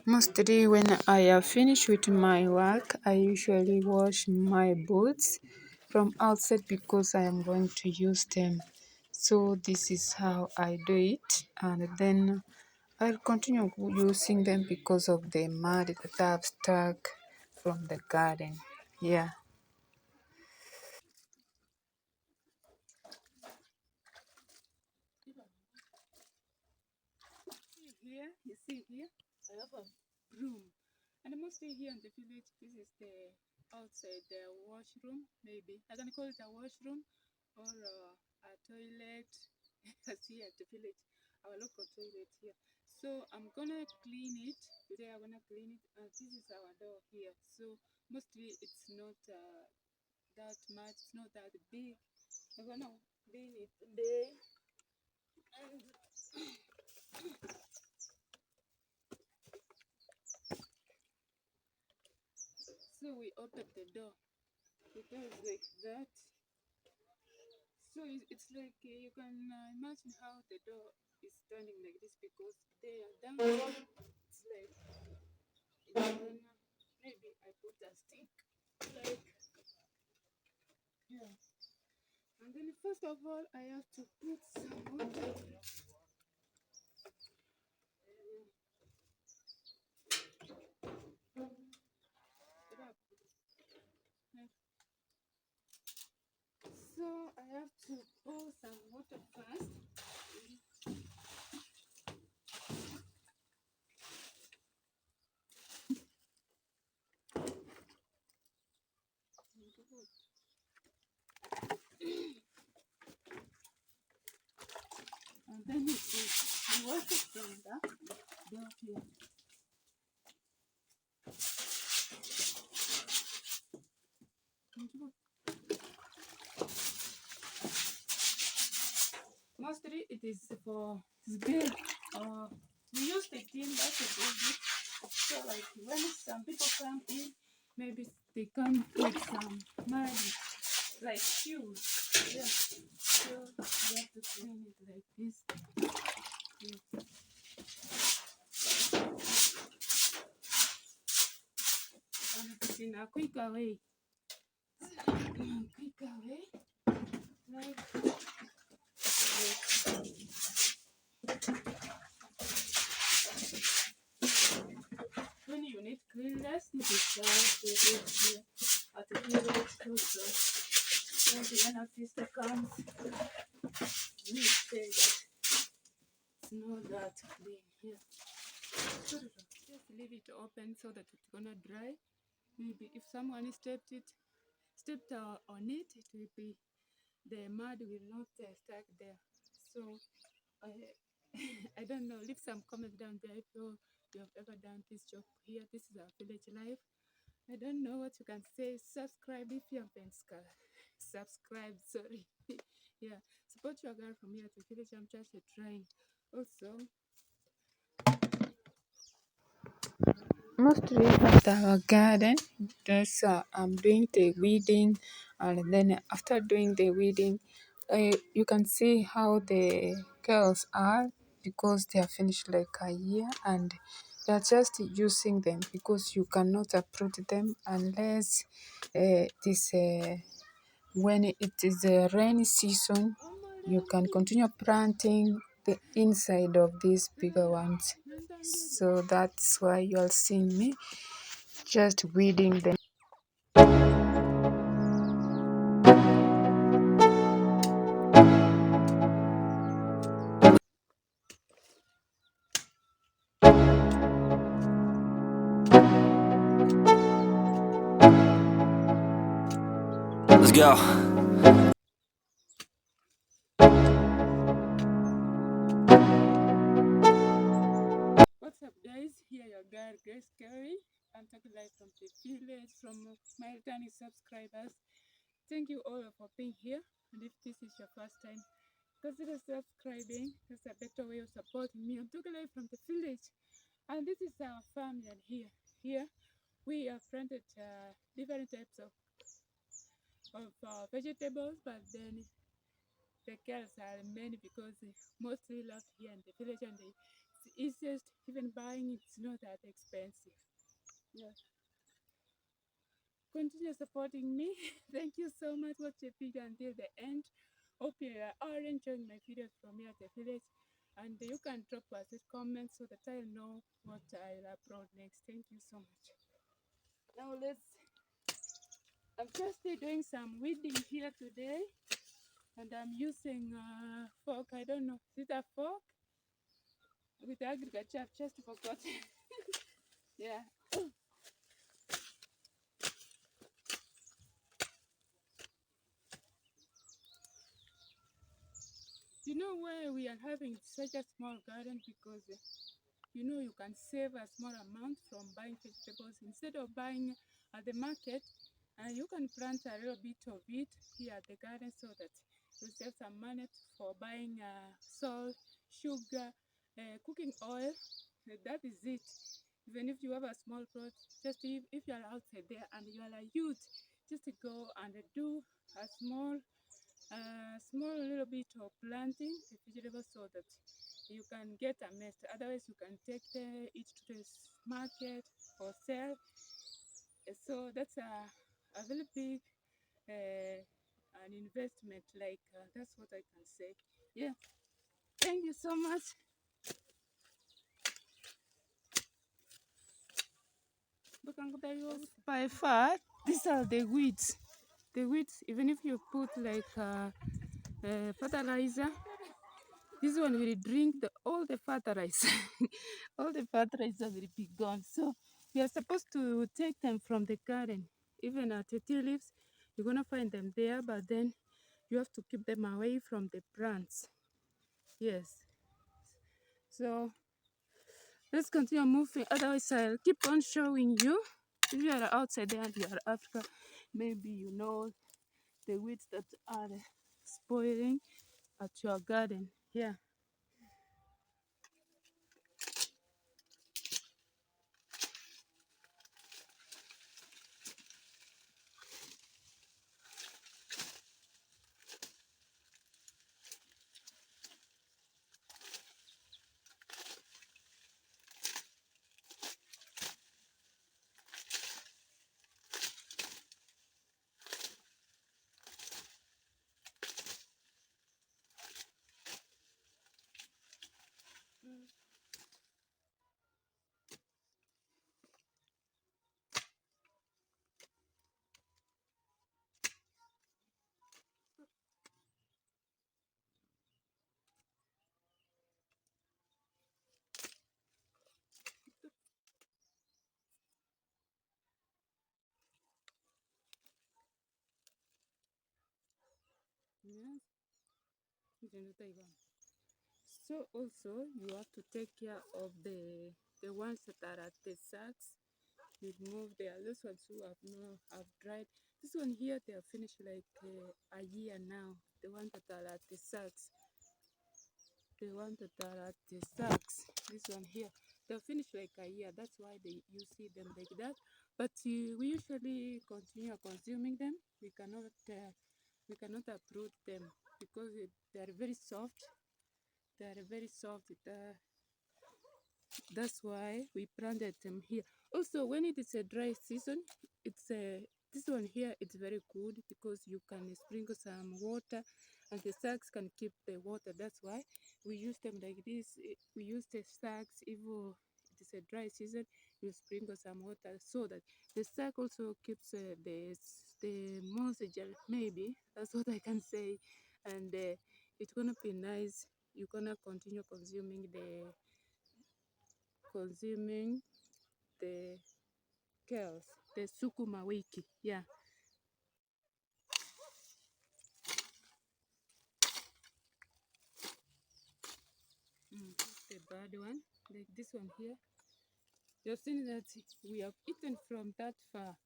Mostly when I have finished with my work, I usually wash my boots from outside because I am going to use them. So this is how I do it, and then I'll continue using them because of the mud that I've stuck from the garden. Yeah. Here, you see here, I have a broom. And mostly here in the village, this is the outside the washroom, maybe. I can call it a washroom or a toilet. Because here at the village, our local toilet here. So I'm gonna clean it. Today I'm gonna clean it. And this is our door here. So mostly it's not that much, it's not that big. I'm gonna clean it today. And so we open the door. The door is like that. So it's like you can imagine how the door is turning like this because they are down. It's like maybe I put a stick like yeah. And then first of all I have to put some water. So I have to pour some water first. And then you wash it from that down here. Mostly it is for this big. We use the tin bucket. So like when some people come in, maybe they come with some mud, like shoes. Yeah. So you have to clean it like this. Yeah. And it's in a quicker way. Quicker way. Like when you need cleanliness, this is how to do it here at the village also. When the end of sister comes, we say that it's not that clean here. Just leave it open so that it's gonna dry. Maybe if someone stepped on it, it will be the mud will not stuck there. So I I don't know. Leave some comments down there if you have ever done this job here. This is our village life. I don't know what you can say. Subscribe if you haven't subscribe. Sorry. Yeah, support your girl from here to village. I'm just trying. Also, mostly at our garden, just I'm doing the weeding, and then after doing the weeding, you can see how the girls are because they are finished like a year and they are just using them because you cannot uproot them unless this when it is a rainy season. You can continue planting the inside of these bigger ones. So that's why you are seeing me just weeding them. Let's go. What's up, guys? Here your girl, Kerry. I'm talking live from the village, from my returning subscribers. Thank you all for being here. And if this is your first time, consider subscribing. That's a better way of supporting me. I'm talking live from the village. And this is our farmland here. We have planted different types of vegetables, but then the girls are many because they mostly love here in the village and they it's easiest. Even buying it's not that expensive. Yeah. Continue supporting me. Thank you so much. Watch the video until the end. Hope you are enjoying my videos from here at the village. And you can drop us a comment so that I'll know what I'll upload next. Thank you so much. Now I'm just doing some weeding here today. And I'm using a fork. I don't know. Is it a fork? With agriculture, I've just forgotten. Yeah. You know why we are having such a small garden? Because you can save a small amount from buying vegetables. Instead of buying at the market, you can plant a little bit of it here at the garden so that you save some money for buying salt, sugar, cooking oil. That is it. Even if you have a small plot, just if you are outside there and you are a youth, just go and do a small little bit of planting the vegetables so that you can get a mess. Otherwise, you can take it to the market or sell. So that's a very big an investment. Like that's what I can say. Yeah. Thank you so much. By far, these are the weeds. The weeds, even if you put like fertilizer, this one will drink all the fertilizer. All the fertilizer will be gone. So we are supposed to take them from the garden. Even at the tea leaves, you're gonna find them there, but then you have to keep them away from the plants. Yes. So let's continue moving. Otherwise, I'll keep on showing you. If you are outside there and you are Africa, maybe you know the weeds that are spoiling at your garden. Yeah. Yes. So also you have to take care of the ones that are at the sacks. Remove those ones who have dried. This one here they are finished like a year now. The ones that are at the sacks. The ones that are at the sacks. This one here. They're finished like a year. That's why you see them like that. But we usually continue consuming them. We cannot uproot them because they are very soft. They are very soft. That's why we planted them here. Also, when it is a dry season, this one here it's very good because you can sprinkle some water and the sacks can keep the water. That's why we use them like this. We use the sacks if it is a dry season, you sprinkle some water so that the sack also keeps the moisture. Maybe that's what I can say, and it's gonna be nice. You're gonna continue consuming the kales, the sukuma wiki. Yeah. The bad one, like this one here. You've seen that we have eaten from that far,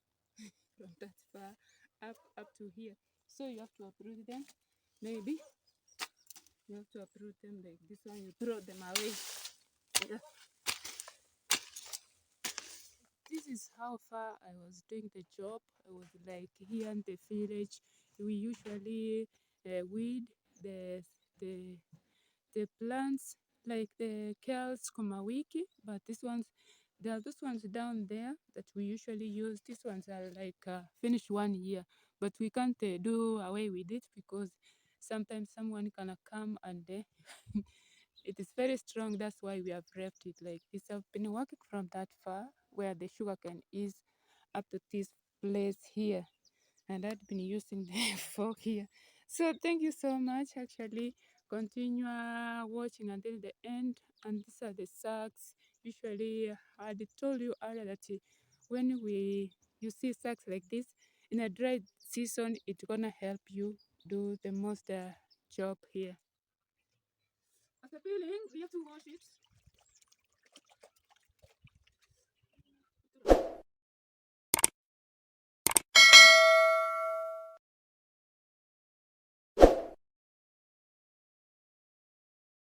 from that far up to here. So you have to uproot them. Maybe you have to uproot them like this one. You throw them away. Yeah. This is how far I was doing the job. I was like here in the village. We usually weed the plants like the Kales Kumawiki, but there are those ones down there that we usually use. These ones are like finished 1 year, but we can't do away with it because sometimes someone can come and it is very strong. That's why we have left it like this. I've been working from that far where the sugar cane is up to this place here, and I've been using the fork here. So thank you so much. Actually, continue watching until the end. And these are the sacks. Usually, I had told you earlier that when you see sacks like this in a dry season, it's gonna help you do the most job here. After peeling, we have to wash it.